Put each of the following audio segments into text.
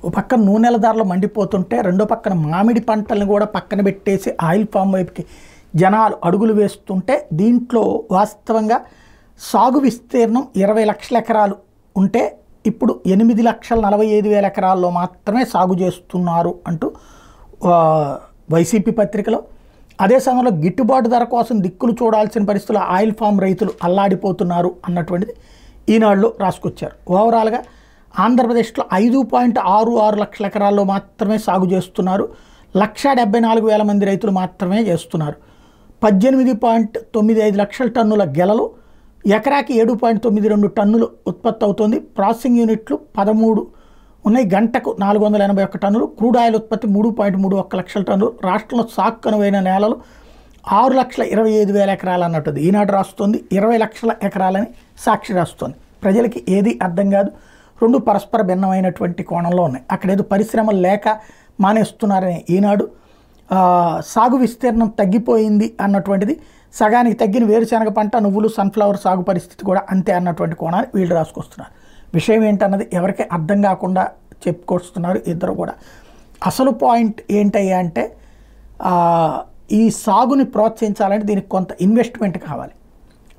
ఒక పక్కన నూనెల ధరలు మండిపోతుంటే రెండో పక్కన మామిడి పంటలను కూడా పక్కన పెట్టేసి ఆయిల్ ఫామ్ వైపుకి జనాలు అడుగులు వేస్తుంటే దీంట్లో వాస్తవంగా సాగు విస్తీర్ణం 20 లక్షల ఎకరాలు ఉంటే ఇప్పుడు 8,45,000 ఎకరాల్లో మాత్రమే సాగు చేస్తున్నారు అంటూ వైసీపీ పత్రికలో, అదే సమయంలో గిట్టుబాటు ధర కోసం దిక్కులు చూడాల్సిన పరిస్థితుల్లో ఆయిల్ ఫామ్ రైతులు అల్లాడిపోతున్నారు అన్నటువంటిది ఈనాడులో రాసుకొచ్చారు. ఓవరాల్గా ఆంధ్రప్రదేశ్లో 5.66 లక్షల ఎకరాల్లో మాత్రమే సాగు చేస్తున్నారు. 1,74,000 మంది రైతులు మాత్రమే చేస్తున్నారు. 18.95 లక్షల టన్నుల గెలలు, ఎకరాకి 7.92 టన్నులు ఉత్పత్తి అవుతుంది. ప్రాసెసింగ్ యూనిట్లు 13 ఉన్నాయి. గంటకు 481 టన్నులు. క్రూడ్ ఆయిల్ ఉత్పత్తి 3.31 లక్షల టన్నులు. రాష్ట్రంలో సాగు కనువైన నేలలు 6,25,000 ఎకరాలు అన్నట్టుంది ఈనాడు రాస్తుంది. 20 లక్షల ఎకరాలని సాక్షి రాస్తుంది. ప్రజలకి ఏది అర్థం కాదు. రెండు పరస్పర భిన్నమైనటువంటి కోణంలో ఉన్నాయి. అక్కడేదో పరిశ్రమలు లేక మానేస్తున్నారని ఈనాడు, సాగు విస్తీర్ణం తగ్గిపోయింది అన్నటువంటిది, సగానికి తగ్గిన వేరుశనగ పంట, నువ్వులు, సన్ఫ్లవర్ సాగు పరిస్థితి కూడా అంతే అన్నటువంటి కోణాన్ని వీళ్ళు రాసుకొస్తున్నారు. విషయం ఏంటన్నది ఎవరికి అర్థం కాకుండా చెప్పుకొస్తున్నారు ఇద్దరు కూడా. అసలు పాయింట్ ఏంటయ్యా అంటే ఈ సాగుని ప్రోత్సహించాలంటే దీనికి కొంత ఇన్వెస్ట్మెంట్ కావాలి.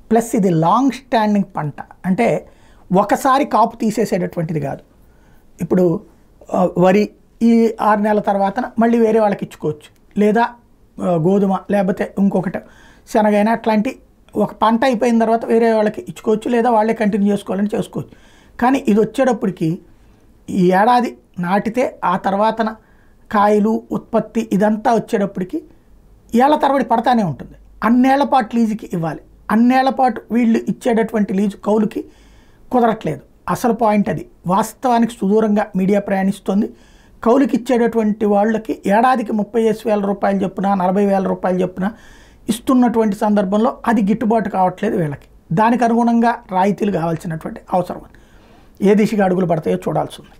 ప్లస్ ఇది లాంగ్ స్టాండింగ్ పంట, అంటే ఒకసారి కాపు తీసేసేటటువంటిది కాదు. ఇప్పుడు వరి ఈ 6 నెలల తర్వాత మళ్ళీ వేరే వాళ్ళకి ఇచ్చుకోవచ్చు, లేదా గోధుమ లేకపోతే ఇంకొకటి శనగైనా అట్లాంటి ఒక పంట అయిపోయిన తర్వాత వేరే వాళ్ళకి ఇచ్చుకోవచ్చు, లేదా వాళ్ళే కంటిన్యూ చేసుకోవాలని చేసుకోవచ్చు. కానీ ఇది వచ్చేటప్పటికి ఈ ఏడాది నాటితే ఆ తర్వాతన కాయలు ఉత్పత్తి ఇదంతా వచ్చేటప్పటికి ఏళ్ల తరబడి పడతానే ఉంటుంది. అన్నేళ్ల పాటు లీజుకి ఇవ్వాలి. అన్నేళ్ల పాటు వీళ్ళు ఇచ్చేటటువంటి లీజు కౌలుకి కుదరట్లేదు. అసలు పాయింట్ అది. వాస్తవానికి సుదూరంగా మీడియా ప్రయాణిస్తుంది. కౌలుకి ఇచ్చేటటువంటి వాళ్ళకి ఏడాదికి 30,000 రూపాయలు చొప్పున 40,000 రూపాయలు చొప్పున ఇస్తున్నటువంటి సందర్భంలో అది గిట్టుబాటు కావట్లేదు వీళ్ళకి. దానికి అనుగుణంగా రాయితీలు కావాల్సినటువంటి అవసరం. ఏ దిశగా అడుగులు పడతాయో చూడాల్సి ఉంది.